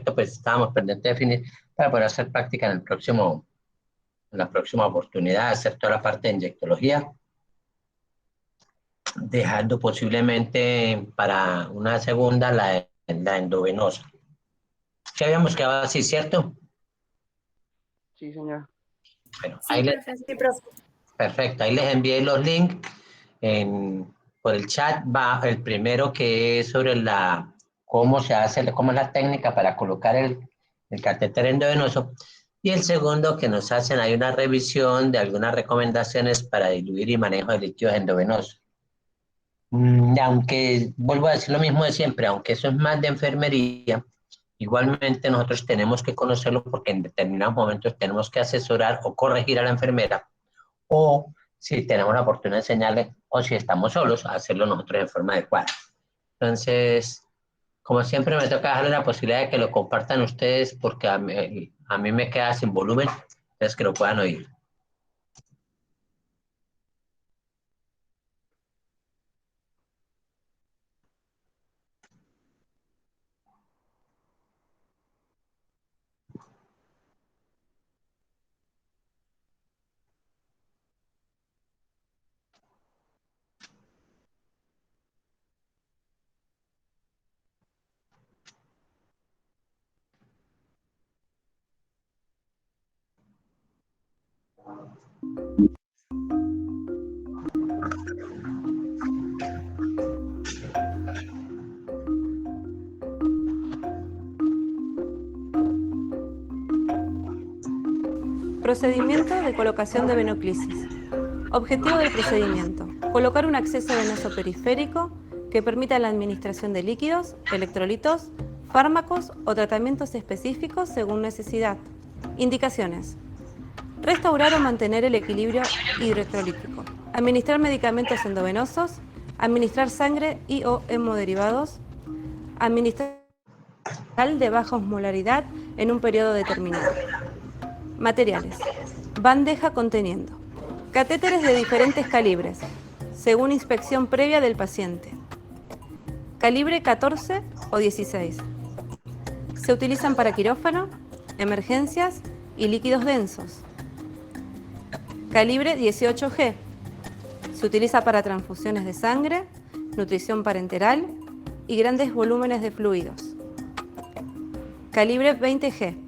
proyecto, pues estábamos pendientes de definir para poder hacer práctica en la próxima oportunidad, hacer toda la parte de inyectología, dejando posiblemente para una segunda la endovenosa. Que habíamos quedado así, ¿cierto? Sí, señor. Bueno, Sí, profe, sí, profe. Perfecto, ahí les envié los links por el chat. Va el primero, que es sobre cómo se hace, cómo es la técnica para colocar el catéter endovenoso, y el segundo, que nos hacen ahí una revisión de algunas recomendaciones para diluir y manejo de líquidos endovenosos. Aunque vuelvo a decir lo mismo de siempre, aunque eso es más de enfermería, igualmente nosotros tenemos que conocerlo, porque en determinados momentos tenemos que asesorar o corregir a la enfermera, o si tenemos la oportunidad de enseñarle, o si estamos solos, hacerlo nosotros de forma adecuada. Entonces, como siempre, me toca darle la posibilidad de que lo compartan ustedes, porque a mí me queda sin volumen, entonces que lo puedan oír. Procedimiento de colocación de venoclisis. Objetivo del procedimiento: colocar un acceso venoso periférico que permita la administración de líquidos, electrolitos, fármacos o tratamientos específicos según necesidad. Indicaciones: restaurar o mantener el equilibrio hidroelectrolítico, administrar medicamentos endovenosos, administrar sangre y o hemoderivados, administrar de baja osmolaridad en un periodo determinado. Materiales: bandeja conteniendo catéteres de diferentes calibres, según inspección previa del paciente. Calibre 14 o 16. Se utilizan para quirófano, emergencias y líquidos densos. Calibre 18G. Se utiliza para transfusiones de sangre, nutrición parenteral y grandes volúmenes de fluidos. Calibre 20G.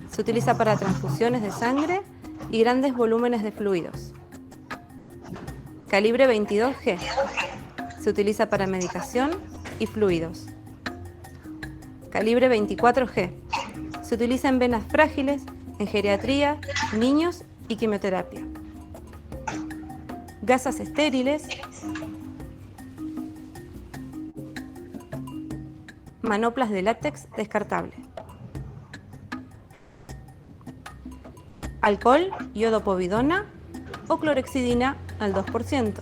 Se utiliza para transfusiones de sangre y grandes volúmenes de fluidos. Calibre 22G. Se utiliza para medicación y fluidos. Calibre 24G. Se utiliza en venas frágiles, en geriatría, niños y quimioterapia. Gasas estériles. Manoplas de látex descartable. Alcohol, iodopovidona o clorexidina al 2%.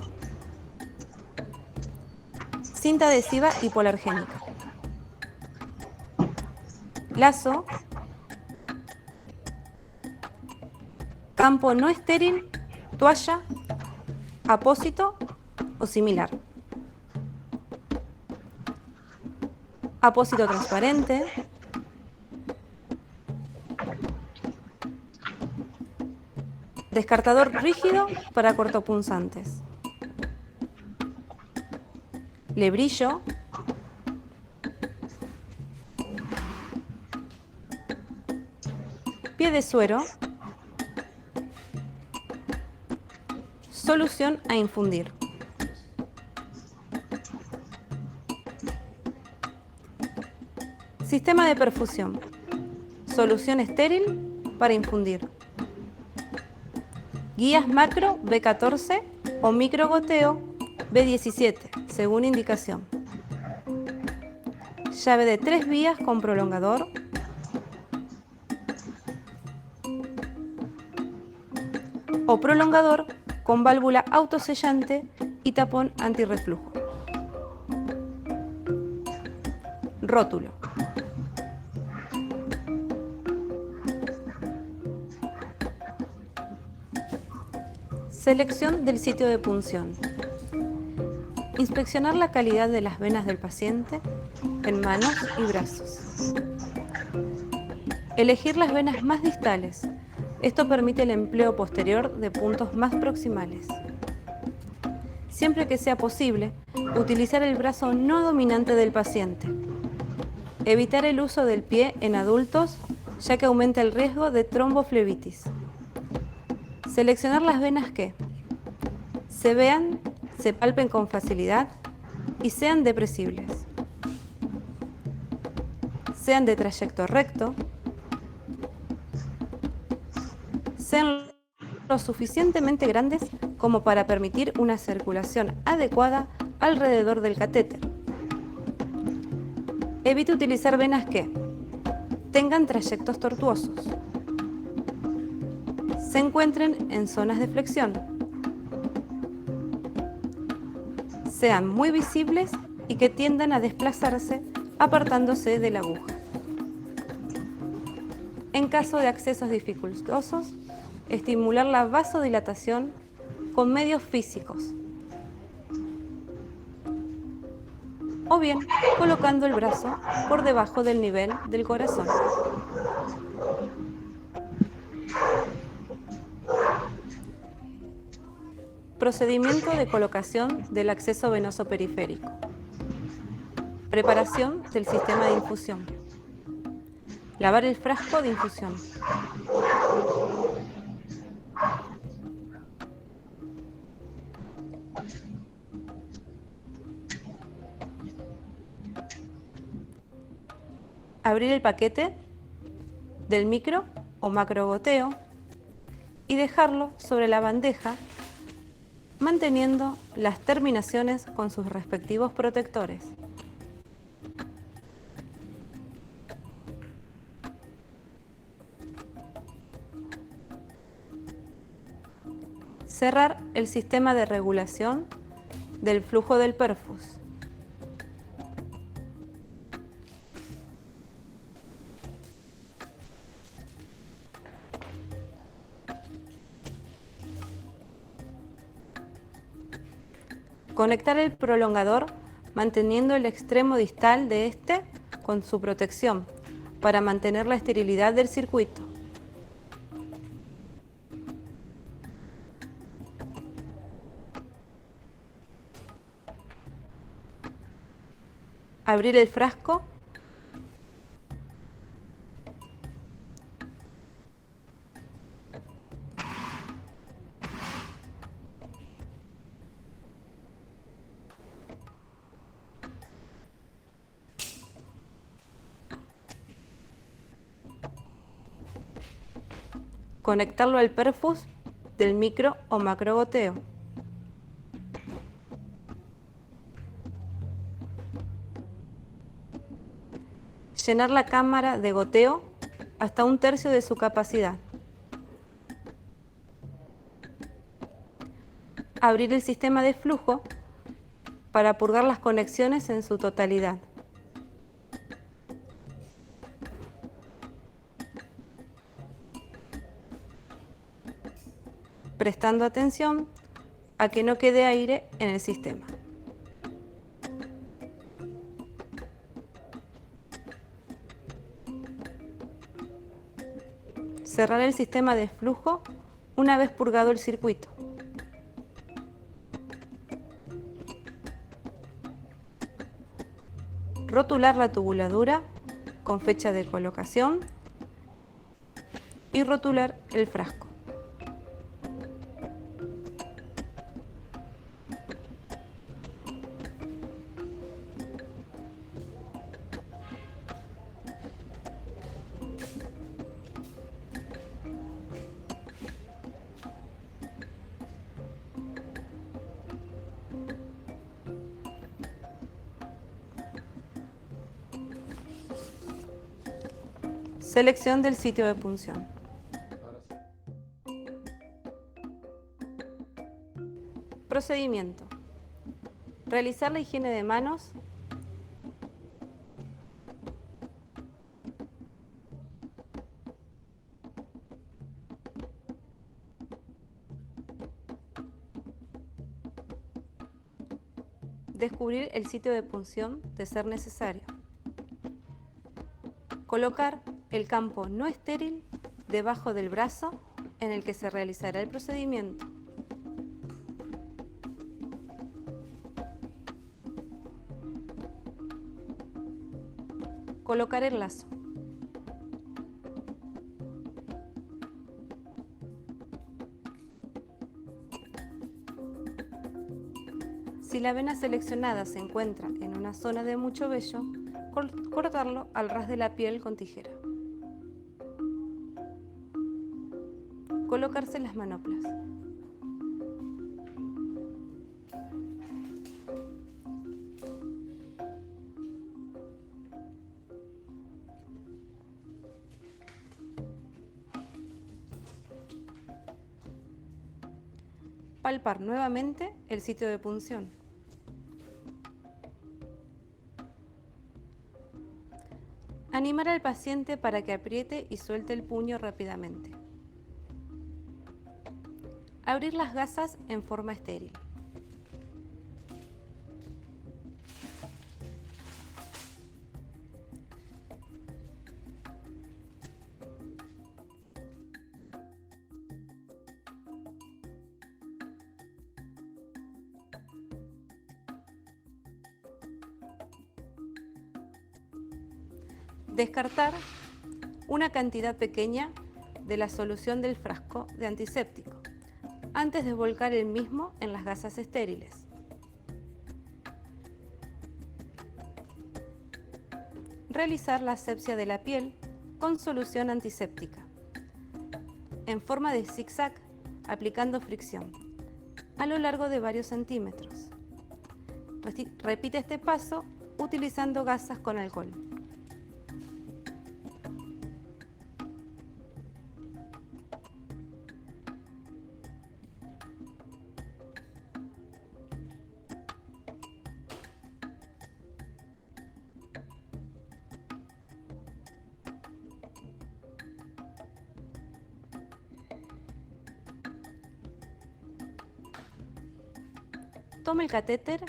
Cinta adhesiva hipoalergénica. Lazo. Campo no estéril, toalla, apósito o similar. Apósito transparente. Descartador rígido para cortopunzantes. Lebrillo. Pie de suero. Solución a infundir. Sistema de perfusión. Solución estéril para infundir. Guías macro B14 o microgoteo B17, según indicación. Llave de 3 vías con prolongador. O prolongador con válvula autosellante y tapón antirreflujo. Rótulo. Selección del sitio de punción. Inspeccionar la calidad de las venas del paciente en manos y brazos. Elegir las venas más distales. Esto permite el empleo posterior de puntos más proximales. Siempre que sea posible, utilizar el brazo no dominante del paciente. Evitar el uso del pie en adultos, ya que aumenta el riesgo de tromboflebitis. Seleccionar las venas que se vean, se palpen con facilidad y sean depresibles. Sean de trayecto recto, sean lo suficientemente grandes como para permitir una circulación adecuada alrededor del catéter. Evite utilizar venas que tengan trayectos tortuosos, se encuentren en zonas de flexión, sean muy visibles y que tiendan a desplazarse apartándose de la aguja. En caso de accesos dificultosos, estimular la vasodilatación con medios físicos o bien colocando el brazo por debajo del nivel del corazón. Procedimiento de colocación del acceso venoso periférico. Preparación del sistema de infusión. Lavar el frasco de infusión. Abrir el paquete del micro o macrogoteo y dejarlo sobre la bandeja, manteniendo las terminaciones con sus respectivos protectores. Cerrar el sistema de regulación del flujo del perfus. Conectar el prolongador manteniendo el extremo distal de este con su protección para mantener la esterilidad del circuito. Abrir el frasco . Conectarlo al perfus del micro o macrogoteo. Llenar la cámara de goteo hasta 1/3 de su capacidad. Abrir el sistema de flujo para purgar las conexiones en su totalidad. Prestando atención a que no quede aire en el sistema. Cerrar el sistema de flujo una vez purgado el circuito. Rotular la tubuladura con fecha de colocación y rotular el frasco. Selección del sitio de punción. Procedimiento. Realizar la higiene de manos. Descubrir el sitio de punción de ser necesario. Colocar el campo no estéril debajo del brazo en el que se realizará el procedimiento. Colocar el lazo. Si la vena seleccionada se encuentra en una zona de mucho vello, cortarlo al ras de la piel con tijera. Colocarse las manoplas. Palpar nuevamente el sitio de punción. Animar al paciente para que apriete y suelte el puño rápidamente. Abrir las gasas en forma estéril. Descartar una cantidad pequeña de la solución del frasco de antiséptico antes de volcar el mismo en las gasas estériles. Realizar la asepsia de la piel con solución antiséptica en forma de zigzag, aplicando fricción a lo largo de varios centímetros. Repite este paso utilizando gasas con alcohol. Tome el catéter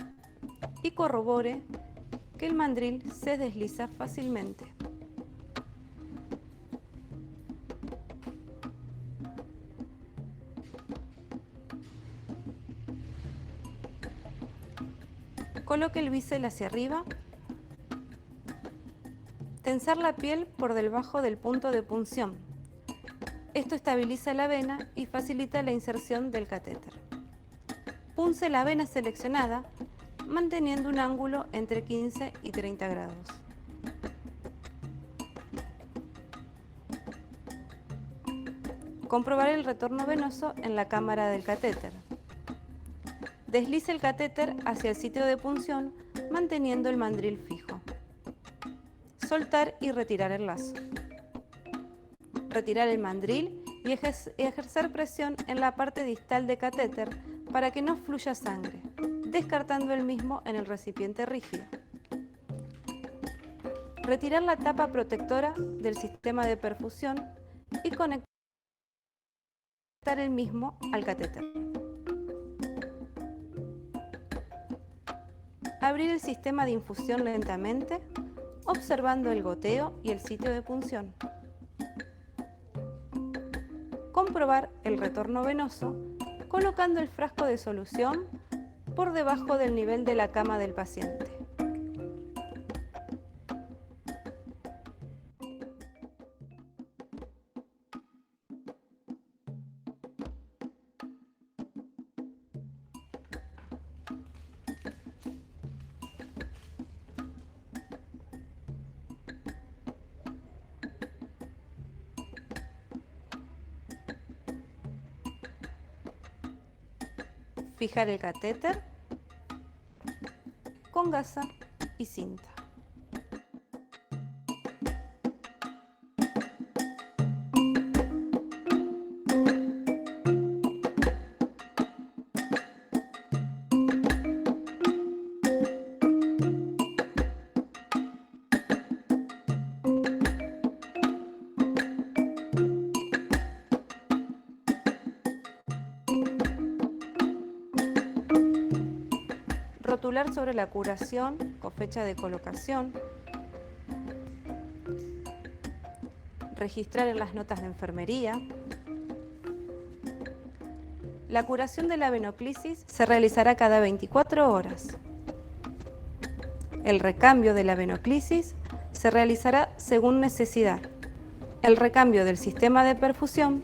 y corrobore que el mandril se desliza fácilmente. Coloque el bisel hacia arriba. Tensar la piel por debajo del punto de punción. Esto estabiliza la vena y facilita la inserción del catéter. Punce la vena seleccionada, manteniendo un ángulo entre 15 y 30 grados. Comprobar el retorno venoso en la cámara del catéter. Deslice el catéter hacia el sitio de punción, manteniendo el mandril fijo. Soltar y retirar el lazo. Retirar el mandril y ejercer presión en la parte distal del catéter para que no fluya sangre, descartando el mismo en el recipiente rígido. Retirar la tapa protectora del sistema de perfusión y conectar el mismo al catéter. Abrir el sistema de infusión lentamente, observando el goteo y el sitio de punción. Comprobar el retorno venoso colocando el frasco de solución por debajo del nivel de la cama del paciente. Fijar el catéter con gasa y cinta. Rotular sobre la curación con fecha de colocación. registrar en las notas de enfermería. La curación de la venoclisis se realizará cada 24 horas. El recambio de la venoclisis se realizará según necesidad. El recambio del sistema de perfusión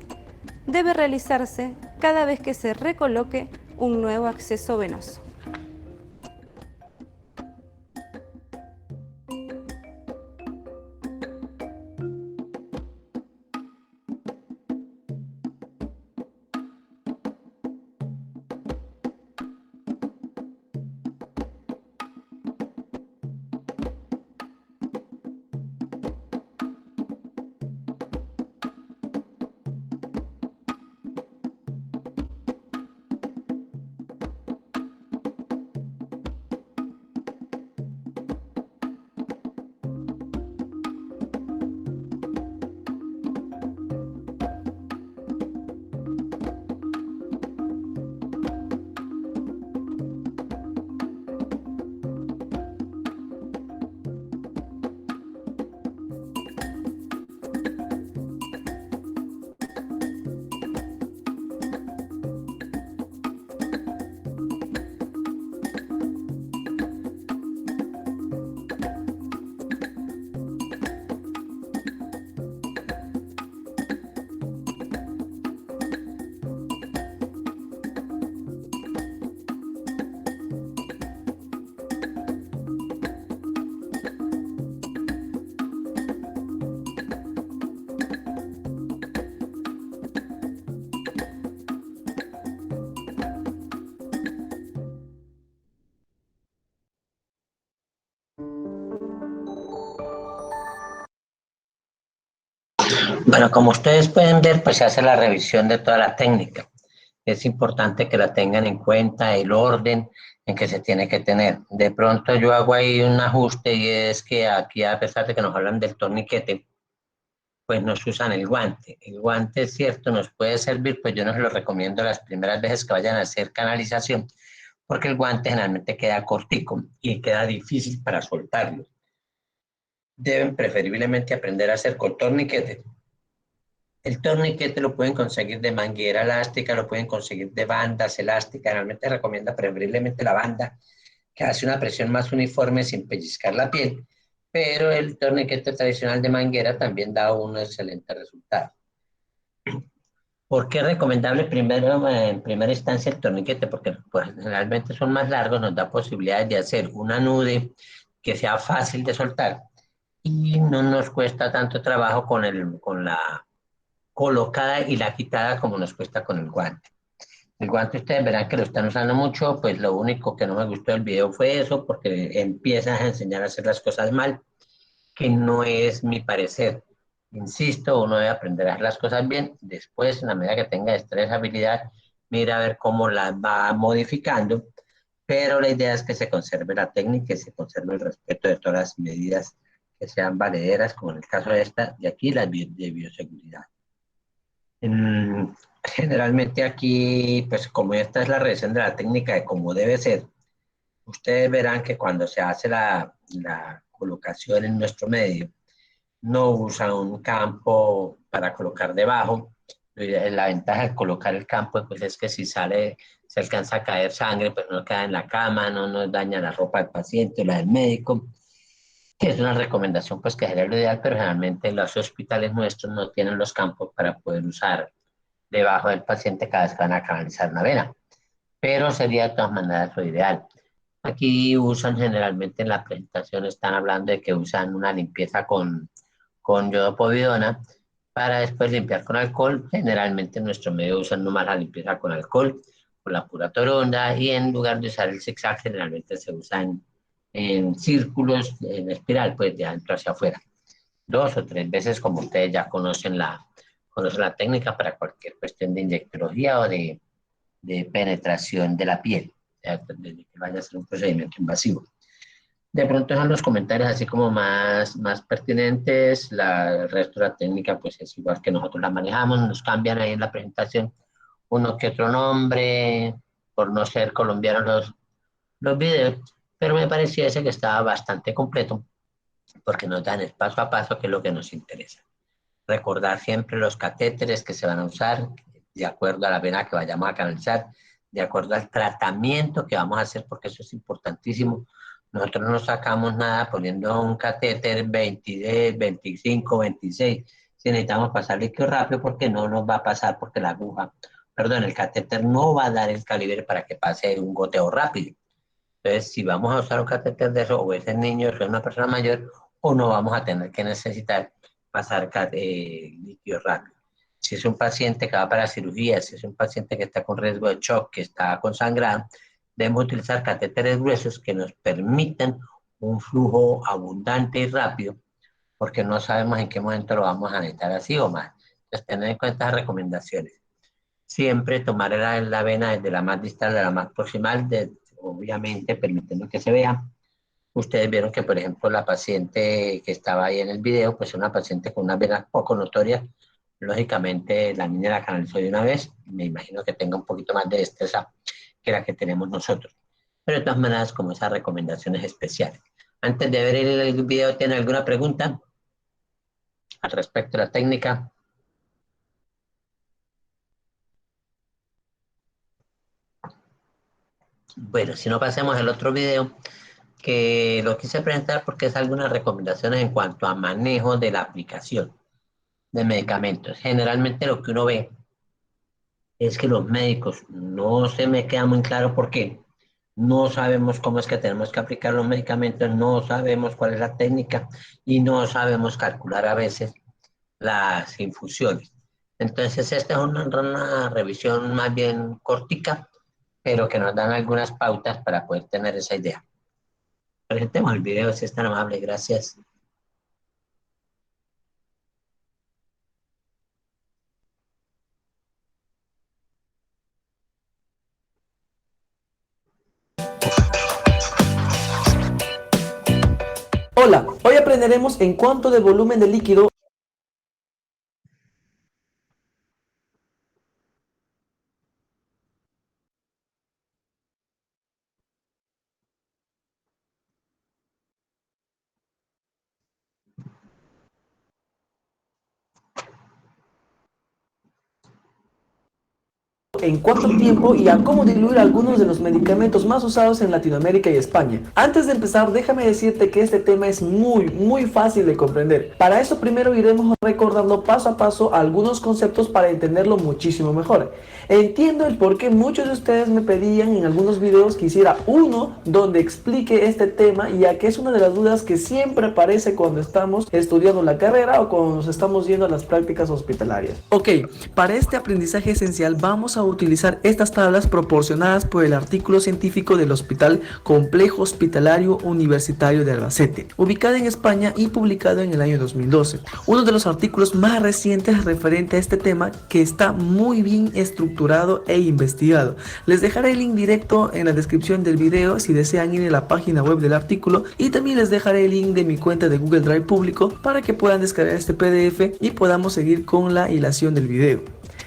debe realizarse cada vez que se recoloque un nuevo acceso venoso. Bueno, como ustedes pueden ver, pues se hace la revisión de toda la técnica. Es importante que la tengan en cuenta, el orden en que se tiene que tener. De pronto yo hago ahí un ajuste y es que aquí, a pesar de que nos hablan del torniquete, pues nos usan el guante. El guante, es cierto, nos puede servir, pues yo no se lo recomiendo las primeras veces que vayan a hacer canalización, porque el guante generalmente queda cortico y queda difícil para soltarlo. Deben preferiblemente aprender a hacer con torniquete. El torniquete lo pueden conseguir de manguera elástica, lo pueden conseguir de bandas elásticas. Realmente recomienda preferiblemente la banda, que hace una presión más uniforme sin pellizcar la piel, pero el torniquete tradicional de manguera también da un excelente resultado. ¿Por qué es recomendable primero, en primera instancia el torniquete? Porque pues, generalmente son más largos, nos da posibilidades de hacer una nude que sea fácil de soltar y no nos cuesta tanto trabajo con la colocada y la quitada como nos cuesta con el guante. El guante ustedes verán que lo están usando mucho, pues lo único que no me gustó del video fue eso, porque empiezan a enseñar a hacer las cosas mal, que no es mi parecer. Insisto, uno debe aprender a hacer las cosas bien, después, en la medida que tenga destreza, habilidad, mira a ver cómo las va modificando, pero la idea es que se conserve la técnica y se conserve el respeto de todas las medidas que sean valederas, como en el caso de esta, de aquí, las de bioseguridad. Generalmente aquí, pues como esta es la revisión de la técnica de cómo debe ser, ustedes verán que cuando se hace la colocación en nuestro medio, no usa un campo para colocar debajo. La ventaja de colocar el campo pues, es que si sale, se alcanza a caer sangre, pues no queda en la cama, no nos daña la ropa del paciente o la del médico, que es una recomendación pues que sería lo ideal, pero generalmente los hospitales nuestros no tienen los campos para poder usar debajo del paciente cada vez que van a canalizar una vena, pero sería de todas maneras lo ideal. Aquí usan generalmente en la presentación, están hablando de que usan una limpieza con yodopovidona para después limpiar con alcohol. Generalmente en nuestro medio usan nomás la limpieza con alcohol, con la pura toronda, y en lugar de usar el zigzag generalmente se usan en círculos, en espiral, pues de adentro hacia afuera. 2 o 3 veces, como ustedes ya conocen la técnica para cualquier cuestión de inyectología o de penetración de la piel, desde que vaya a ser un procedimiento invasivo. De pronto son los comentarios así como más pertinentes. El resto de la técnica pues es igual que nosotros la manejamos, nos cambian ahí en la presentación uno que otro nombre, por no ser colombianos los videos, pero me pareció ese que estaba bastante completo porque nos dan el paso a paso, que es lo que nos interesa. Recordar siempre los catéteres que se van a usar, de acuerdo a la vena que vayamos a canalizar, de acuerdo al tratamiento que vamos a hacer, porque eso es importantísimo. Nosotros no sacamos nada poniendo un catéter 20, 25, 26. Si necesitamos pasar líquido rápido, porque no nos va a pasar, porque la aguja, perdón, el catéter no va a dar el calibre para que pase un goteo rápido. Entonces, si vamos a usar un catéter de eso, o es el niño, o es una persona mayor, o no vamos a tener que necesitar pasar líquido rápido. Si es un paciente que va para cirugía, si es un paciente que está con riesgo de shock, que está con sangrado, debemos utilizar catéteres gruesos que nos permitan un flujo abundante y rápido, porque no sabemos en qué momento lo vamos a necesitar así o más. Entonces, tener en cuenta las recomendaciones. Siempre tomar la vena desde la más distal a la más proximal, obviamente permitiendo que se vea. Ustedes vieron que, por ejemplo, la paciente que estaba ahí en el video, pues es una paciente con unas venas poco notorias. Lógicamente, la niña la canalizó de una vez. Me imagino que tenga un poquito más de destreza que la que tenemos nosotros. Pero de todas maneras, como esas recomendaciones especiales. Antes de ver el video, ¿tienen alguna pregunta al respecto de la técnica? Bueno, si no, pasemos al otro video, que lo quise presentar porque es algunas recomendaciones en cuanto a manejo de la aplicación de medicamentos. Generalmente lo que uno ve es que los médicos, no se me queda muy claro por qué, no sabemos cómo es que tenemos que aplicar los medicamentos, no sabemos cuál es la técnica y no sabemos calcular a veces las infusiones. Entonces, esta es una revisión más bien cortica, pero que nos dan algunas pautas para poder tener esa idea. Presentemos el video, si es tan amable, gracias. Hola, hoy aprenderemos en cuánto de volumen de líquido en cuánto tiempo y a cómo diluir algunos de los medicamentos más usados en Latinoamérica y España. Antes de empezar, déjame decirte que este tema es muy fácil de comprender. Para eso primero iremos recordando paso a paso algunos conceptos para entenderlo muchísimo mejor. Entiendo el por qué muchos de ustedes me pedían en algunos videos que hiciera uno donde explique este tema, ya que es una de las dudas que siempre aparece cuando estamos estudiando la carrera o cuando nos estamos yendo a las prácticas hospitalarias. Ok, para este aprendizaje esencial vamos a utilizar estas tablas proporcionadas por el artículo científico del Hospital Complejo Hospitalario Universitario de Albacete, ubicado en España y publicado en el año 2012. Uno de los artículos más recientes referente a este tema, que está muy bien estructurado e investigado. Les dejaré el link directo en la descripción del video si desean ir a la página web del artículo, y también les dejaré el link de mi cuenta de Google Drive público para que puedan descargar este PDF y podamos seguir con la hilación del video.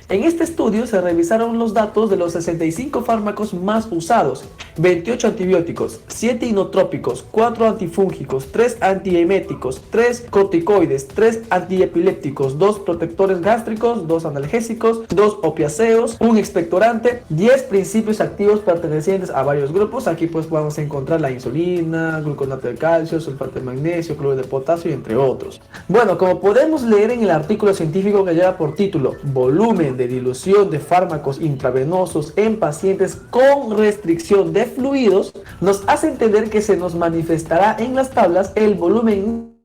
En este estudio se revisaron los datos de los 65 fármacos más usados: 28 antibióticos, 7 inotrópicos, 4 antifúngicos, 3 antieméticos, 3 corticoides, 3 antiepilépticos, 2 protectores gástricos, 2 analgésicos, 2 opiáceos, un expectorante, 10 principios activos pertenecientes a varios grupos. Aquí pues podemos encontrar la insulina, gluconato de calcio, sulfato de magnesio, cloruro de potasio, entre otros. Bueno, como podemos leer en el artículo científico que lleva por título "Volumen de dilución de fármacos intravenosos en pacientes con restricción de fluidos", nos hace entender que se nos manifestará en las tablas el volumen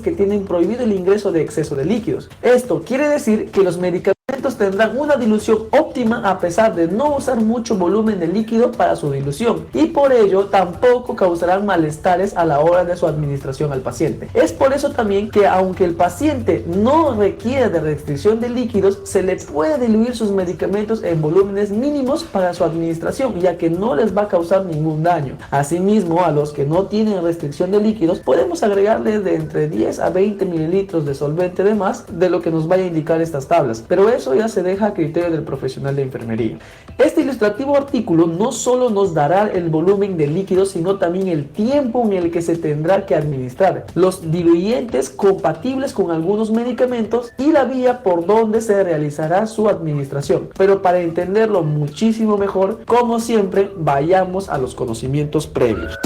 que tienen prohibido el ingreso de exceso de líquidos. Esto quiere decir que los medicamentos tendrán una dilución óptima a pesar de no usar mucho volumen de líquido para su dilución, y por ello tampoco causarán malestares a la hora de su administración al paciente. Es por eso también que, aunque el paciente no requiere de restricción de líquidos, se le puede diluir sus medicamentos en volúmenes mínimos para su administración, ya que no les va a causar ningún daño. Asimismo, a los que no tienen restricción de líquidos, podemos agregarle de entre 10 a 20 mililitros de solvente de más de lo que nos vaya a indicar estas tablas, pero eso ya se deja a criterio del profesional de enfermería. Este ilustrativo artículo no solo nos dará el volumen de líquidos, sino también el tiempo en el que se tendrá que administrar, los diluyentes compatibles con algunos medicamentos y la vía por donde se realizará su administración. Pero para entenderlo muchísimo mejor, como siempre, vayamos a los conocimientos previos.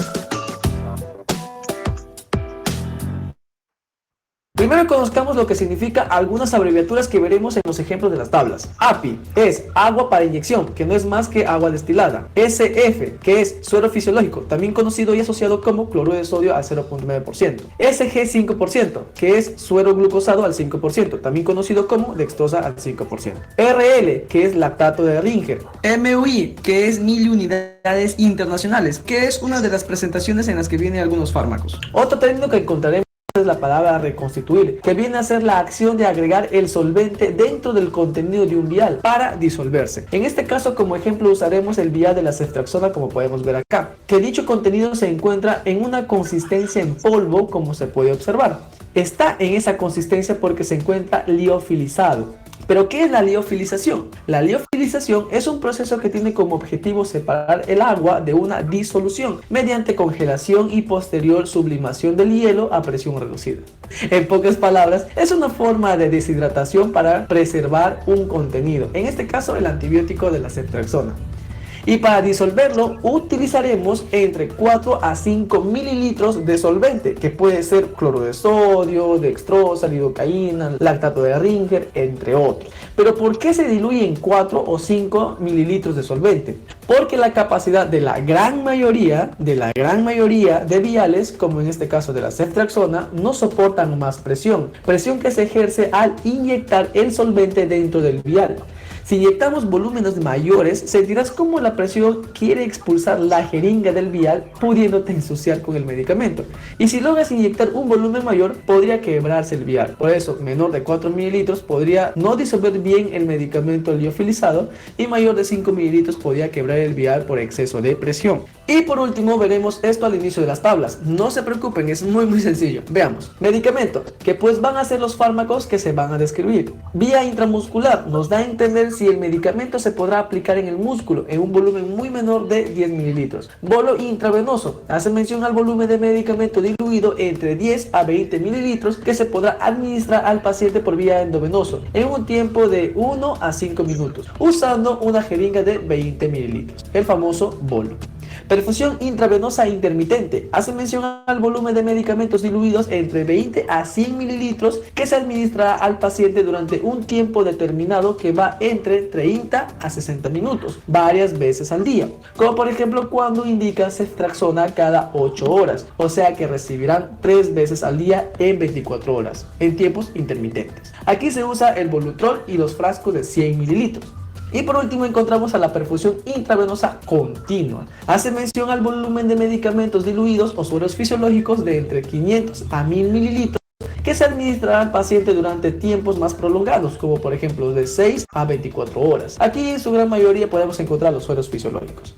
Primero conozcamos lo que significa algunas abreviaturas que veremos en los ejemplos de las tablas. API es agua para inyección, que no es más que agua destilada. SF, que es suero fisiológico, también conocido y asociado como cloruro de sodio al 0.9%. SG 5%, que es suero glucosado al 5%, también conocido como dextrosa al 5%. RL, que es lactato de Ringer. MUI, que es 1000 unidades internacionales, que es una de las presentaciones en las que vienen algunos fármacos. Otro término que encontraremos es la palabra reconstituir, que viene a ser la acción de agregar el solvente dentro del contenido de un vial para disolverse. En este caso, como ejemplo, usaremos el vial de la ceftriaxona, como podemos ver acá, que dicho contenido se encuentra en una consistencia en polvo, como se puede observar. Está en esa consistencia porque se encuentra liofilizado. ¿Pero qué es la liofilización? La liofilización es un proceso que tiene como objetivo separar el agua de una disolución mediante congelación y posterior sublimación del hielo a presión reducida. En pocas palabras, es una forma de deshidratación para preservar un contenido, en este caso el antibiótico de la ceftriaxona. Y para disolverlo utilizaremos entre 4 a 5 mililitros de solvente, que puede ser cloruro de sodio, dextrosa, lidocaína, lactato de Ringer, entre otros. Pero ¿por qué se diluye en 4 o 5 mililitros de solvente? Porque la capacidad de la gran mayoría de viales, como en este caso de la ceftriaxona, no soportan más presión que se ejerce al inyectar el solvente dentro del vial. Si inyectamos volúmenes mayores, sentirás como la presión quiere expulsar la jeringa del vial, pudiéndote ensuciar con el medicamento. Y si logras inyectar un volumen mayor, podría quebrarse el vial. Por eso, menor de 4 mililitros podría no disolver bien el medicamento liofilizado, y mayor de 5 mililitros podría quebrar el vial por exceso de presión. Y por último, veremos esto al inicio de las tablas. No se preocupen, es muy sencillo. Veamos. Medicamento, que pues van a ser los fármacos que se van a describir. Vía intramuscular, nos da a entender si el medicamento se podrá aplicar en el músculo en un volumen muy menor de 10 mililitros. Bolo intravenoso, hace mención al volumen de medicamento diluido entre 10 a 20 mililitros que se podrá administrar al paciente por vía endovenoso en un tiempo de 1 a 5 minutos, usando una jeringa de 20 mililitros, el famoso bolo. Perfusión intravenosa intermitente, hace mención al volumen de medicamentos diluidos entre 20 a 100 mililitros que se administrará al paciente durante un tiempo determinado que va entre 30 a 60 minutos, varias veces al día, como por ejemplo cuando indica ceftriaxona cada 8 horas, o sea que recibirán 3 veces al día en 24 horas, en tiempos intermitentes. Aquí se usa el Volutrol y los frascos de 100 mililitros. Y por último encontramos a la perfusión intravenosa continua. Hace mención al volumen de medicamentos diluidos o sueros fisiológicos de entre 500 a 1000 mililitros que se administrará al paciente durante tiempos más prolongados, como por ejemplo de 6 a 24 horas. Aquí en su gran mayoría podemos encontrar los sueros fisiológicos.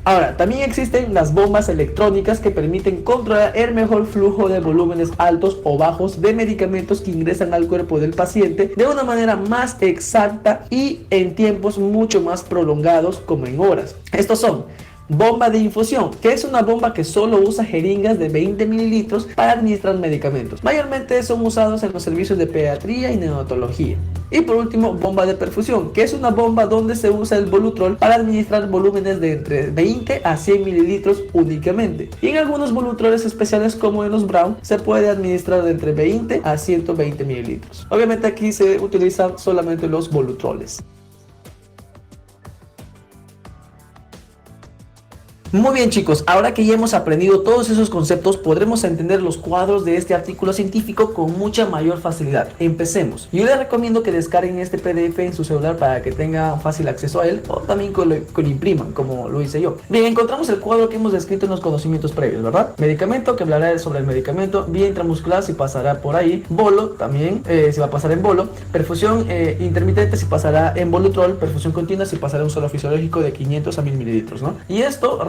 Ahora, también existen las bombas electrónicas que permiten controlar el mejor flujo de volúmenes altos o bajos de medicamentos que ingresan al cuerpo del paciente de una manera más exacta y en tiempos mucho más prolongados, como en horas. Estos son bomba de infusión, que es una bomba que solo usa jeringas de 20 mililitros para administrar medicamentos. Mayormente son usados en los servicios de pediatría y neonatología. Y por último, bomba de perfusión, que es una bomba donde se usa el Volutrol para administrar volúmenes de entre 20 a 100 mililitros únicamente. Y en algunos Volutroles especiales, como en los Brown, se puede administrar de entre 20 a 120 mililitros. Obviamente aquí se utilizan solamente los Volutroles. Muy bien chicos, ahora que ya hemos aprendido todos esos conceptos, podremos entender los cuadros de este artículo científico con mucha mayor facilidad. Empecemos. Yo les recomiendo que descarguen este PDF en su celular para que tengan fácil acceso a él, o también que lo impriman, como lo hice yo. Bien, encontramos el cuadro que hemos descrito en los conocimientos previos, ¿verdad? Medicamento, que hablará sobre el medicamento. Vía intramuscular, si pasará por ahí. Bolo, también, si va a pasar en bolo. Perfusión intermitente, si pasará en Volutrol. Perfusión continua, si pasará un suero fisiológico de 500 a 1000 mililitros, ¿no? Y esto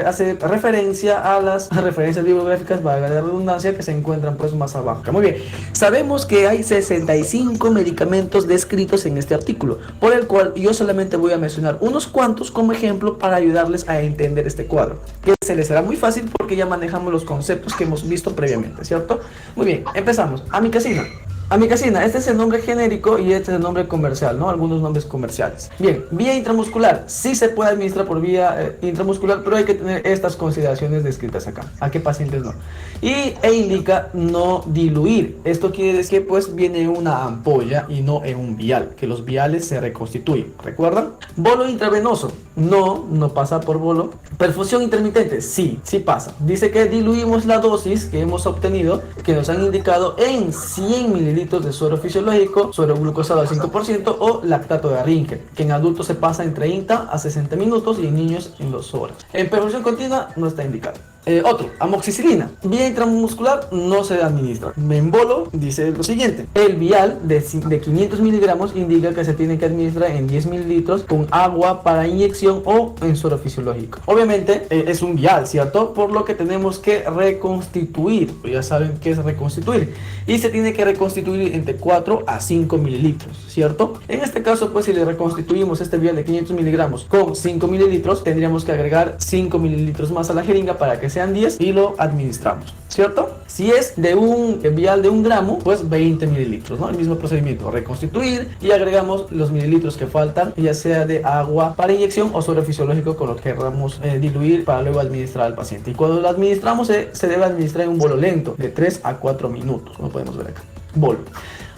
hace referencia a las referencias bibliográficas, valga la redundancia, que se encuentran pues más abajo. Muy bien, sabemos que hay 65 medicamentos descritos en este artículo, por el cual yo solamente voy a mencionar unos cuantos como ejemplo para ayudarles a entender este cuadro, que se les será muy fácil porque ya manejamos los conceptos que hemos visto previamente, ¿cierto? Muy bien, empezamos. Amikacina. Amikacina, este es el nombre genérico y este es el nombre comercial, ¿no? Algunos nombres comerciales. Bien, vía intramuscular. Sí se puede administrar por vía intramuscular, pero hay que tener estas consideraciones descritas acá. ¿A qué pacientes no? E indica no diluir. Esto quiere decir que pues viene en una ampolla y no en un vial, que los viales se reconstituyen. ¿Recuerdan? Bolo intravenoso. No pasa por bolo. Perfusión intermitente. Sí pasa. Dice que diluimos la dosis que hemos obtenido, que nos han indicado en 100 mililitros de suero fisiológico, suero glucosado al 5% o lactato de Rinker, que en adultos se pasa en 30 a 60 minutos y en niños en 2 horas. En perfusión continua no está indicado. Otro, amoxicilina. Vía intramuscular no se administra. Membolo dice lo siguiente: el vial de 500 miligramos indica que se tiene que administrar en 10 mililitros con agua para inyección o en suero fisiológico. Obviamente es un vial, ¿cierto? Por lo que tenemos que reconstituir. Ya saben qué es reconstituir. Y se tiene que reconstituir entre 4 a 5 mililitros, ¿cierto? En este caso, pues si le reconstituimos este vial de 500 miligramos con 5 mililitros, tendríamos que agregar 5 mililitros más a la jeringa para que sean 10 y lo administramos, ¿cierto? Si es de un vial de 1 gramo, pues 20 mililitros, ¿no? El mismo procedimiento, reconstituir y agregamos los mililitros que faltan, ya sea de agua para inyección o suero fisiológico con lo que queramos diluir para luego administrar al paciente. Y cuando lo administramos se debe administrar en un bolo lento de 3 a 4 minutos, como podemos ver acá. Bolo.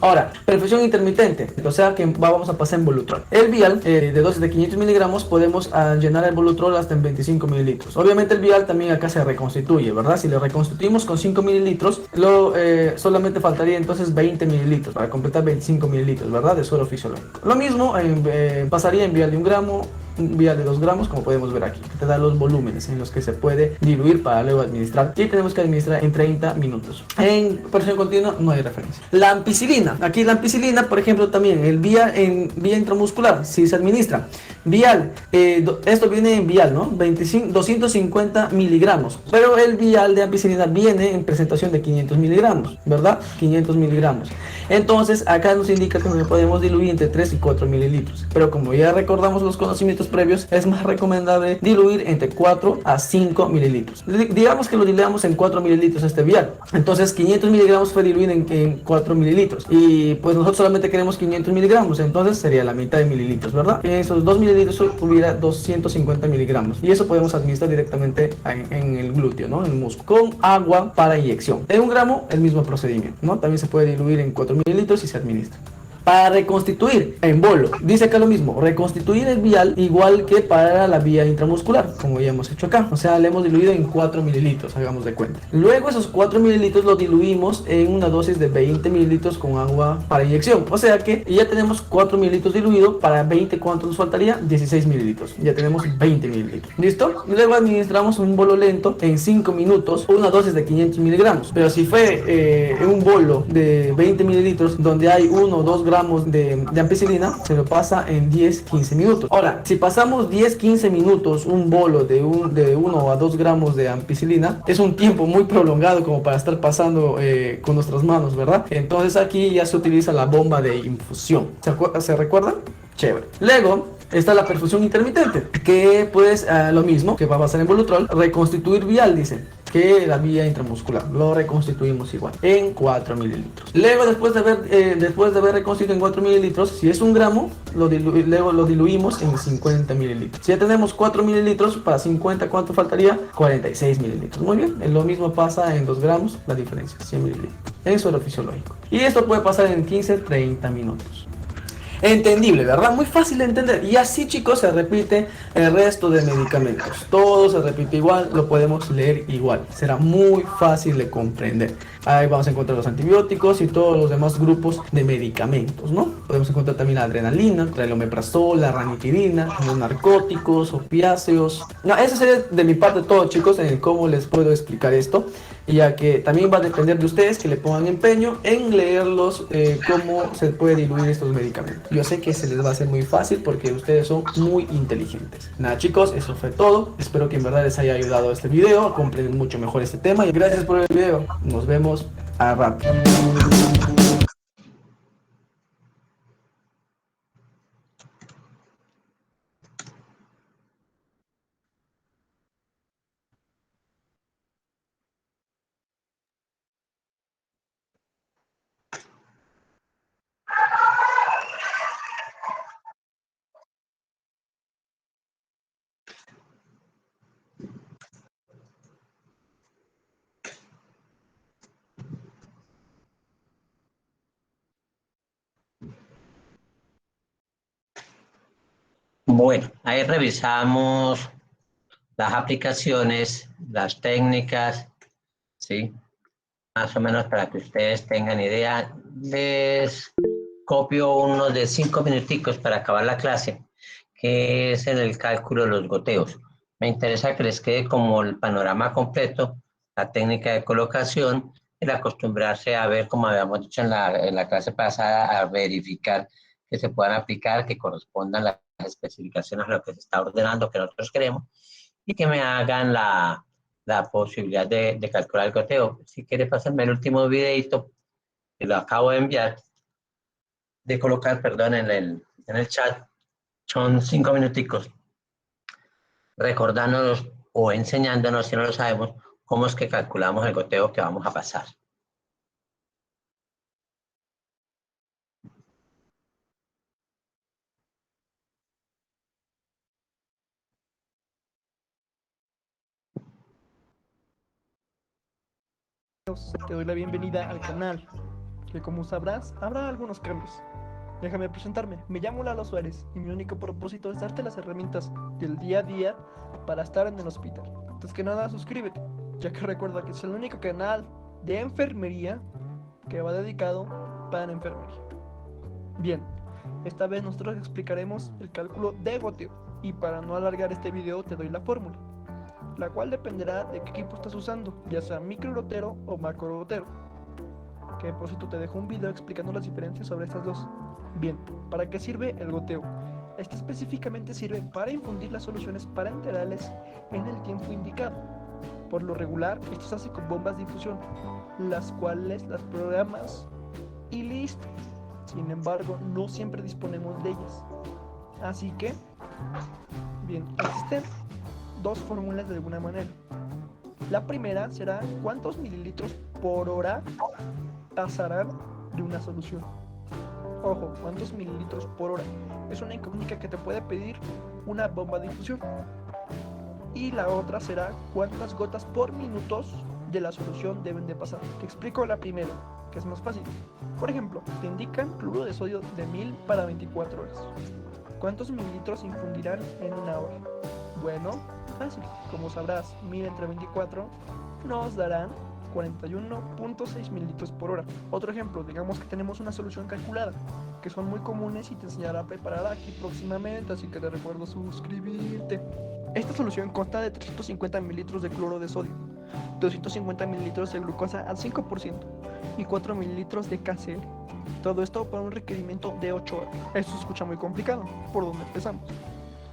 Ahora, perfusión intermitente, o sea que vamos a pasar en Volutrol. El vial de dosis de 500 miligramos podemos llenar el Volutrol hasta en 25 mililitros. Obviamente el vial también acá se reconstituye, ¿verdad? Si le reconstituimos con 5 mililitros, solamente faltaría entonces 20 mililitros para completar 25 mililitros, ¿verdad? De suero fisiológico. Lo mismo pasaría en vial de 1 gramo, un vial de 2 gramos, como podemos ver aquí, que te da los volúmenes en los que se puede diluir para luego administrar, y tenemos que administrar en 30 minutos. En perfusión continua no hay referencia. La ampicilina, aquí la ampicilina, por ejemplo, también en vía intramuscular, si se administra vial, esto viene en vial, ¿no? 250 miligramos, pero el vial de ampicilina viene en presentación de 500 miligramos, ¿verdad? 500 miligramos. Entonces acá nos indica que nos podemos diluir entre 3 y 4 mililitros, pero como ya recordamos los conocimientos previos, es más recomendable diluir entre 4 a 5 mililitros. Digamos que lo diluamos en 4 mililitros este vial, entonces 500 miligramos fue diluido en 4 mililitros y pues nosotros solamente queremos 500 miligramos, entonces sería la mitad de mililitros, ¿verdad? En esos 2 mililitros hubiera 250 miligramos y eso podemos administrar directamente en el glúteo, ¿no? En el músculo, con agua para inyección. En 1 gramo el mismo procedimiento, ¿no? También se puede diluir en 4 mililitros y se administra. Para reconstituir en bolo, dice acá lo mismo, reconstituir el vial igual que para la vía intramuscular, como ya hemos hecho acá, o sea, le hemos diluido en 4 mililitros, hagamos de cuenta. Luego esos 4 mililitros lo diluimos en una dosis de 20 mililitros con agua para inyección, o sea que ya tenemos 4 mililitros diluido, para 20, ¿cuánto nos faltaría? 16 mililitros, ya tenemos 20 mililitros, ¿listo? Luego administramos un bolo lento en 5 minutos, una dosis de 500 miligramos, pero si fue un bolo de 20 mililitros donde hay 1 o 2 gramos de ampicilina, se lo pasa en 10-15 minutos. Ahora, si pasamos 10-15 minutos un bolo de 1 a 2 gramos de ampicilina, es un tiempo muy prolongado como para estar pasando con nuestras manos, ¿verdad? Entonces aquí ya se utiliza la bomba de infusión. ¿Se recuerdan? Chévere. Luego está la perfusión intermitente, que pues lo mismo que va a pasar en Volutrol, reconstituir vial, dice, que la vía intramuscular, lo reconstituimos igual en 4 mililitros. Luego después de haber reconstituido en 4 mililitros, si es 1 gramo, luego lo diluimos en 50 mililitros. Si ya tenemos 4 mililitros, para 50, ¿cuánto faltaría? 46 mililitros. Muy bien, lo mismo pasa en 2 gramos, la diferencia, 100 mililitros en suero fisiológico. Y esto puede pasar en 15-30 minutos. Entendible, ¿verdad? Muy fácil de entender. Y así, chicos, se repite el resto de medicamentos. Todo se repite igual, lo podemos leer igual. Será muy fácil de comprender. Ahí vamos a encontrar los antibióticos y todos los demás grupos de medicamentos, ¿no? Podemos encontrar también la adrenalina, el omeprazol, la ranitidina, los narcóticos, opiáceos. No, eso sería de mi parte todo, chicos, en el cómo les puedo explicar esto. ya que también va a depender de ustedes que le pongan empeño en leerlos, cómo se puede diluir estos medicamentos. Yo sé que se les va a hacer muy fácil porque ustedes son muy inteligentes. Nada chicos, eso fue todo. Espero que en verdad les haya ayudado este video a comprender mucho mejor este tema y gracias por el video. Nos vemos a rato. Bueno, ahí revisamos las aplicaciones, las técnicas, ¿sí? Más o menos para que ustedes tengan idea. Les copio unos de 5 minuticos para acabar la clase, que es en el cálculo de los goteos. Me interesa que les quede como el panorama completo, la técnica de colocación, el acostumbrarse a ver, como habíamos dicho en la clase pasada, a verificar que se puedan aplicar, que correspondan las especificaciones a lo que se está ordenando, que nosotros queremos, y que me hagan la posibilidad de calcular el goteo. Si quieres pasarme el último videito, que lo acabo de enviar, de colocar, perdón, en el chat, son 5 minuticos, recordándonos o enseñándonos, si no lo sabemos, cómo es que calculamos el goteo que vamos a pasar. Te doy la bienvenida al canal, que como sabrás, habrá algunos cambios. Déjame presentarme, me llamo Lalo Suárez y mi único propósito es darte las herramientas del día a día para estar en el hospital. Antes que nada, suscríbete, ya que recuerda que es el único canal de enfermería que va dedicado para enfermería. Bien, esta vez nosotros explicaremos el cálculo de goteo y para no alargar este video te doy la fórmula, la cual dependerá de qué equipo estás usando, ya sea microgotero o macrogotero, que por cierto te dejo un video explicando las diferencias sobre estas dos. Bien, ¿para qué sirve el goteo? Este específicamente sirve para infundir las soluciones parenterales en el tiempo indicado. Por lo regular, esto se hace con bombas de infusión, las cuales las programas y listo. Sin embargo, no siempre disponemos de ellas. Así que, bien, existen dos fórmulas de alguna manera. La primera será cuántos mililitros por hora pasarán de una solución. Ojo, cuántos mililitros por hora. Es una incógnita que te puede pedir una bomba de infusión. Y la otra será cuántas gotas por minutos de la solución deben de pasar. Te explico la primera, que es más fácil. Por ejemplo, te indican cloruro de sodio de 1000 para 24 horas. ¿Cuántos mililitros infundirán en una hora? Bueno, fácil. Como sabrás, 1000 entre 24 nos darán 41.6 mililitros por hora. Otro ejemplo, digamos que tenemos una solución calculada, que son muy comunes y te enseñaré a preparar aquí próximamente, así que te recuerdo suscribirte. Esta solución consta de 350 mililitros de cloro de sodio, 250 mililitros de glucosa al 5% y 4 mililitros de KCl. Todo esto para un requerimiento de 8 horas. Esto se escucha muy complicado. ¿Por dónde empezamos?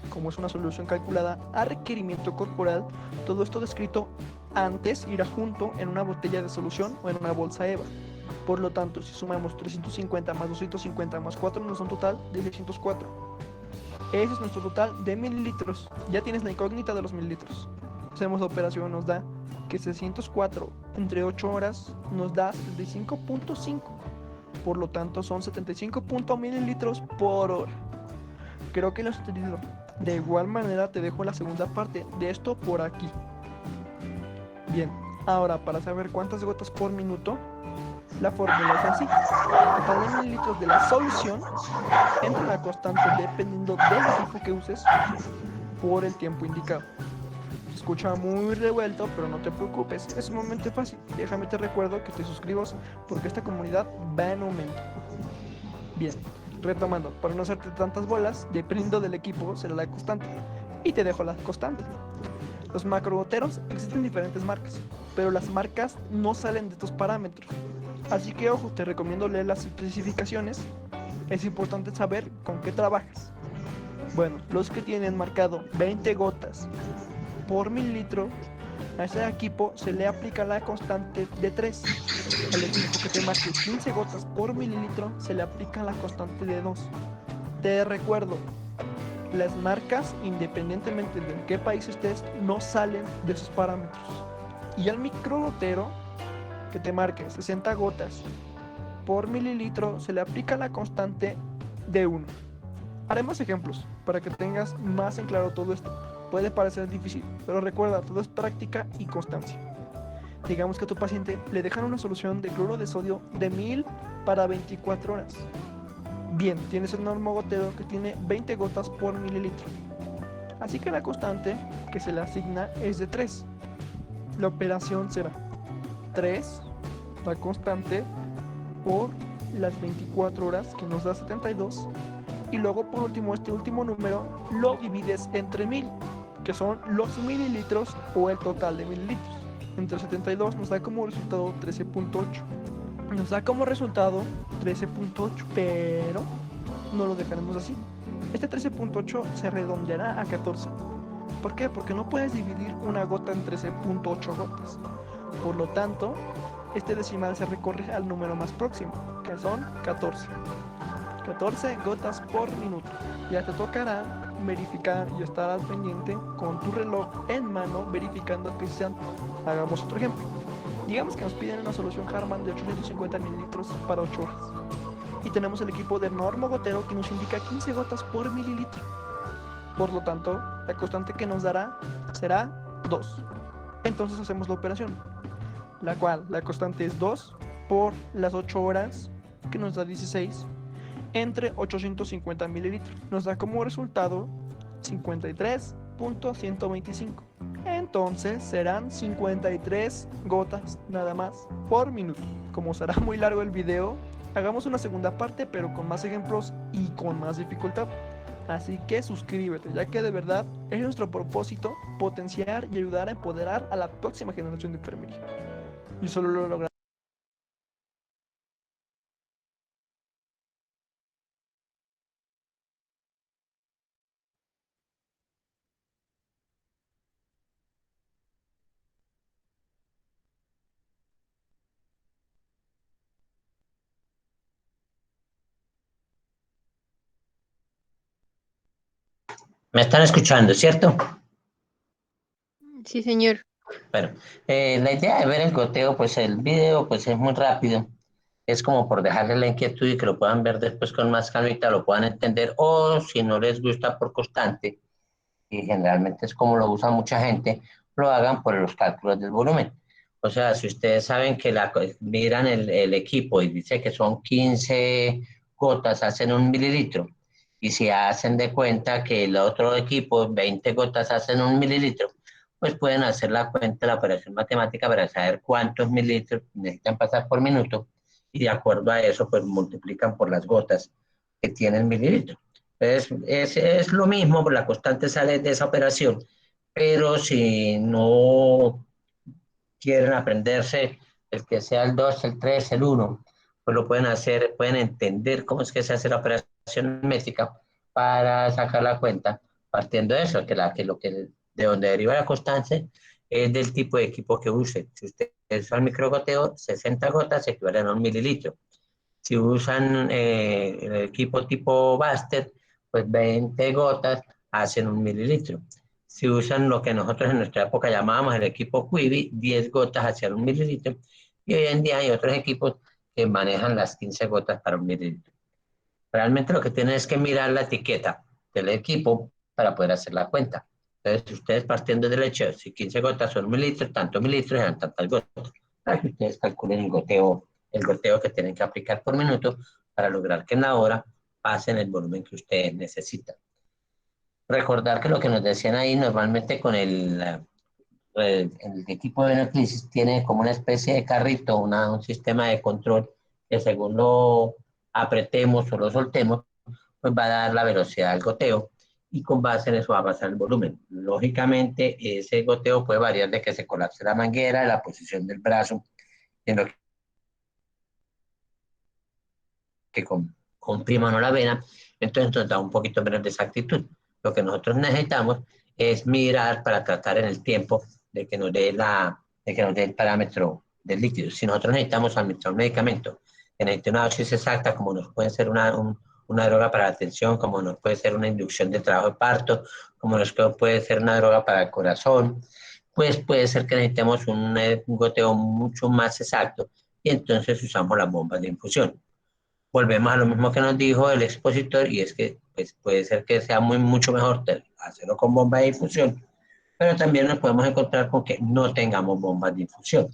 Como es una solución calculada a requerimiento corporal, todo esto descrito antes irá junto en una botella de solución o en una bolsa EVA. Por lo tanto, si sumamos 350 más 250 más 4 nos da un total de 604. Ese es nuestro total de mililitros. Ya tienes la incógnita de los mililitros. Hacemos la operación, nos da que 604 entre 8 horas nos da 75.5. Por lo tanto, son 75 mililitros por hora. Creo que lo has entendido. De igual manera te dejo la segunda parte de esto por aquí. Bien, ahora para saber cuántas gotas por minuto, la fórmula es así. El total de mililitros de la solución entre una constante dependiendo del equipo que uses por el tiempo indicado. Se escucha muy revuelto, pero no te preocupes, es sumamente fácil. Déjame te recuerdo que te suscribas porque esta comunidad va en aumento. Bien, retomando, para no hacerte tantas bolas, dependiendo del equipo será la constante. Y te dejo la constante. Los macrogoteros existen diferentes marcas. pero las marcas no salen de estos parámetros. Así que ojo, te recomiendo leer las especificaciones. Es importante saber con qué trabajas. Bueno, los que tienen marcado 20 gotas por mililitro, a ese equipo se le aplica la constante de 3. Al equipo que te marque 15 gotas por mililitro se le aplica la constante de 2. Te recuerdo, las marcas, independientemente de en qué país estés, no salen de esos parámetros. Y al microgotero que te marque 60 gotas por mililitro se le aplica la constante de 1. Haremos ejemplos para que tengas más en claro todo esto. Puede parecer difícil, pero recuerda, todo es práctica y constancia. Digamos que a tu paciente le dejan una solución de cloro de sodio de 1000 para 24 horas. Bien, tienes el normogotero que tiene 20 gotas por mililitro. Así que la constante que se le asigna es de 3. La operación será 3, la constante, por las 24 horas, que nos da 72. Y luego, por último, este último número lo divides entre 1000, que son los mililitros o el total de mililitros. Entre 72 nos da como resultado 13.8. Nos da como resultado 13.8, pero no lo dejaremos así. Este 13.8 se redondeará a 14. ¿Por qué? Porque no puedes dividir una gota en 13.8 gotas. Por lo tanto, este decimal se recorre al número más próximo, que son 14. 14 gotas por minuto. Ya te tocará verificar y estar al pendiente con tu reloj en mano verificando que sean. Hagamos otro ejemplo. Digamos que nos piden una solución Harman de 850 mililitros para 8 horas. Y tenemos el equipo de normogotero que nos indica 15 gotas por mililitro. Por lo tanto, la constante que nos dará será 2. Entonces hacemos la operación, la cual la constante es 2 por las 8 horas, que nos da 16, entre 850 mililitros. Nos da como resultado 53.125. Entonces serán 53 gotas nada más por minuto. Como será muy largo el video, hagamos una segunda parte, pero con más ejemplos y con más dificultad. Así que suscríbete, ya que de verdad es nuestro propósito potenciar y ayudar a empoderar a la próxima generación de enfermería. Y solo lo lograremos. ¿Me están escuchando, cierto? Sí, señor. Bueno, la idea de ver el goteo, pues el video, pues es muy rápido. Es como por dejarles la inquietud y que lo puedan ver después con más calmita, lo puedan entender, o si no les gusta por constante, y generalmente es como lo usa mucha gente, lo hagan por los cálculos del volumen. O sea, si ustedes saben que miran el equipo y dice que son 15 gotas, hacen 1 mililitro, y si hacen de cuenta que el otro equipo, 20 gotas, hacen 1 mililitro, pues pueden hacer la cuenta, la operación matemática para saber cuántos mililitros necesitan pasar por minuto, y de acuerdo a eso, pues multiplican por las gotas que tiene el mililitro. Es lo mismo, la constante sale de esa operación, pero si no quieren aprenderse el que sea el 2, el 3, el 1, pues lo pueden hacer, pueden entender cómo es que se hace la operación métrica para sacar la cuenta, partiendo de eso, de donde deriva la constante es del tipo de equipo que use. Si usted usa el microgoteo, 60 gotas equivalen a 1 mililitro. Si usan el equipo tipo Baster, pues 20 gotas hacen 1 mililitro. Si usan lo que nosotros en nuestra época llamábamos el equipo Quibi, 10 gotas hacían 1 mililitro. Y hoy en día hay otros equipos que manejan las 15 gotas para 1 mililitro. Realmente lo que tienen es que mirar la etiqueta del equipo para poder hacer la cuenta. Entonces, ustedes partiendo del hecho, si 15 gotas son 1 mililitro, tantos mililitros eran tantas gotas, para que ustedes calculen el goteo que tienen que aplicar por minuto para lograr que en la hora pasen el volumen que ustedes necesitan. Recordar que lo que nos decían ahí normalmente con el equipo de Venoclisis tiene como una especie de carrito, un sistema de control que según lo apretemos o lo soltemos, pues va a dar la velocidad del goteo y con base en eso va a pasar el volumen. Lógicamente, ese goteo puede variar de que se colapse la manguera, la posición del brazo, en lo que comprima o no la vena, entonces nos da un poquito menos de exactitud. Lo que nosotros necesitamos es mirar para tratar en el tiempo de que nos dé el parámetro del líquido. Si nosotros necesitamos administrar un medicamento que necesite una dosis exacta, como nos puede ser una droga para la tensión, como nos puede ser una inducción de trabajo de parto, como nos puede ser una droga para el corazón, pues puede ser que necesitemos un goteo mucho más exacto y entonces usamos las bombas de infusión. Volvemos a lo mismo que nos dijo el expositor y es que pues, puede ser que sea mucho mejor hacerlo con bomba de infusión, pero también nos podemos encontrar con que no tengamos bombas de infusión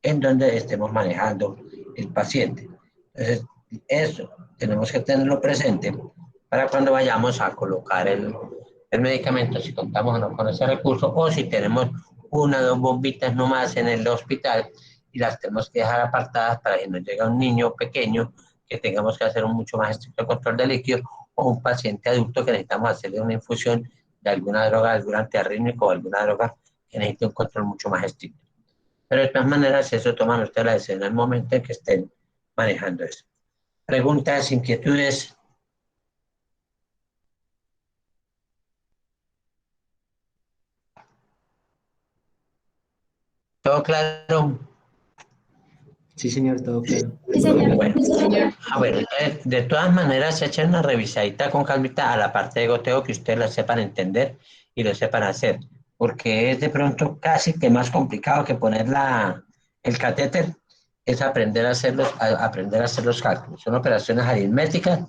en donde estemos manejando el paciente. Entonces, eso tenemos que tenerlo presente para cuando vayamos a colocar el medicamento, si contamos o no con ese recurso, o si tenemos una o dos bombitas nomás en el hospital y las tenemos que dejar apartadas para que nos llegue un niño pequeño que tengamos que hacer un mucho más estricto control de líquido, o un paciente adulto que necesitamos hacerle una infusión de alguna droga, algún antiarrítmico o alguna droga que necesite un control mucho más estricto. Pero de todas maneras, eso toman ustedes la decisión en el momento en que estén manejando eso. Preguntas, inquietudes. ¿Todo claro? Sí, señor, todo claro. Sí, señor. Bueno, Sí, señor. bueno, de todas maneras, se echan una revisadita con calmita a la parte de goteo que ustedes la sepan entender y lo sepan hacer, porque es de pronto casi que más complicado que poner el catéter, es aprender a hacer los cálculos. Son operaciones aritméticas,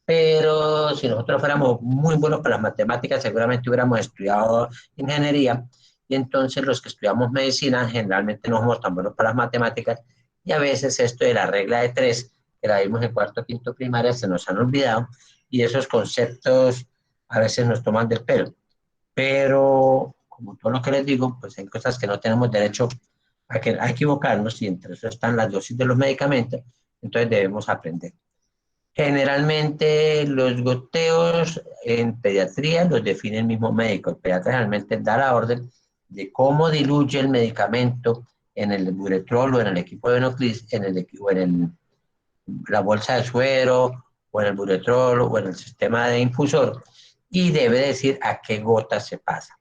pero si nosotros fuéramos muy buenos para las matemáticas, seguramente hubiéramos estudiado ingeniería, y entonces los que estudiamos medicina generalmente no somos tan buenos para las matemáticas, y a veces esto de la regla de 3, que la vimos en cuarto o quinto primaria, se nos han olvidado, y esos conceptos a veces nos toman del pelo. Pero, como todo lo que les digo, pues hay cosas que no tenemos derecho a equivocarnos, y entre eso están las dosis de los medicamentos, entonces debemos aprender. Generalmente los goteos en pediatría los define el mismo médico. El pediatra realmente da la orden de cómo diluye el medicamento en el buretrol o en el equipo de Venoclis, o en la bolsa de suero, o en el buretrol, o en el sistema de infusor, y debe decir a qué gotas se pasa.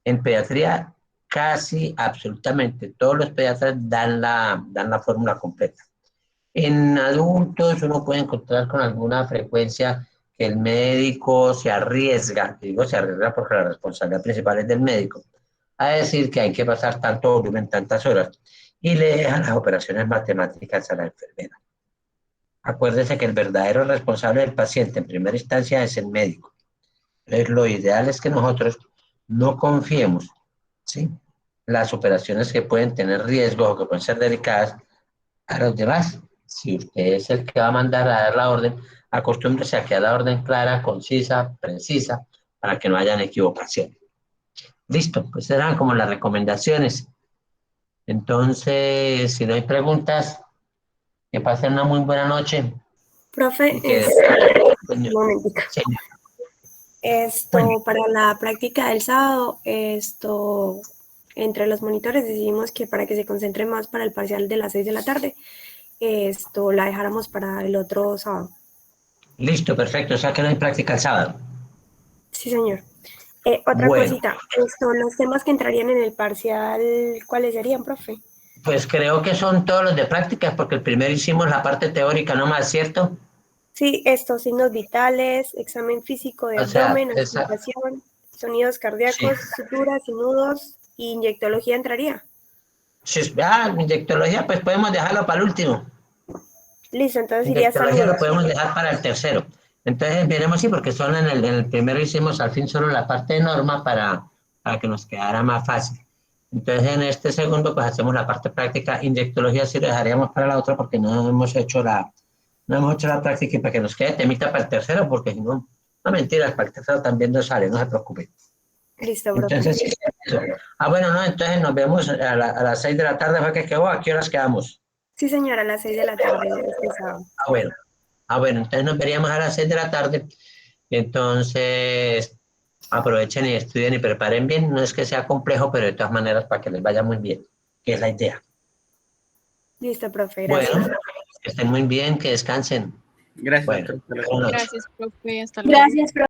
En pediatría, casi absolutamente todos los pediatras dan la fórmula completa. En adultos uno puede encontrar con alguna frecuencia que el médico se arriesga, digo se arriesga porque la responsabilidad principal es del médico, a decir que hay que pasar tanto volumen, tantas horas, y le dejan las operaciones matemáticas a la enfermera. Acuérdese que el verdadero responsable del paciente en primera instancia es el médico. Entonces, lo ideal es que nosotros no confiemos, ¿sí?, las operaciones que pueden tener riesgos o que pueden ser delicadas a los demás. Si usted es el que va a mandar a dar la orden, acostúmbrese a que haya la orden clara, concisa, precisa, para que no hayan equivocación. Listo, pues eran como las recomendaciones. Entonces, si no hay preguntas, que pasen una muy buena noche. Profe, un momentico. Sí. Bueno. Para la práctica del sábado, entre los monitores decidimos que para que se concentre más para el parcial de las 6 de la tarde, la dejáramos para el otro sábado. Listo, perfecto. O sea que no hay práctica el sábado. Sí, señor. Otra cosita, los temas que entrarían en el parcial, ¿cuáles serían, profe? Pues creo que son todos los de prácticas, porque el primero hicimos la parte teórica nomás, ¿cierto? Sí, signos vitales, examen físico de abdomen, auscultación, sonidos cardíacos, suturas y nudos, y inyectología entraría. Sí, inyectología, pues podemos dejarlo para el último. Listo, entonces iría hasta lo podemos dejar para el tercero. Entonces veremos, sí, porque solo en el primero hicimos al fin solo la parte de norma para que nos quedara más fácil. Entonces en este segundo pues hacemos la parte práctica. Inyectología sí lo dejaríamos para la otra porque no hemos hecho la práctica, y para que nos quede temita para el tercero, porque si no, no mentiras, para el tercero también nos sale, no se preocupe. Listo, bro. Entonces, sí, bueno, no, entonces nos vemos a las 6 de la tarde, ¿fue que quedó? ¿A qué horas quedamos? Sí, señora, a las 6 de la tarde este sábado. Bueno, entonces nos veríamos a las 6 de la tarde. Entonces, Aprovechen y estudien y preparen bien. No es que sea complejo, pero de todas maneras para que les vaya muy bien, que es la idea. Listo, profe, gracias. Bueno, que estén muy bien, que descansen. Gracias, Bueno, doctor. buenas noches. Gracias, profe. Hasta luego. Gracias, profe.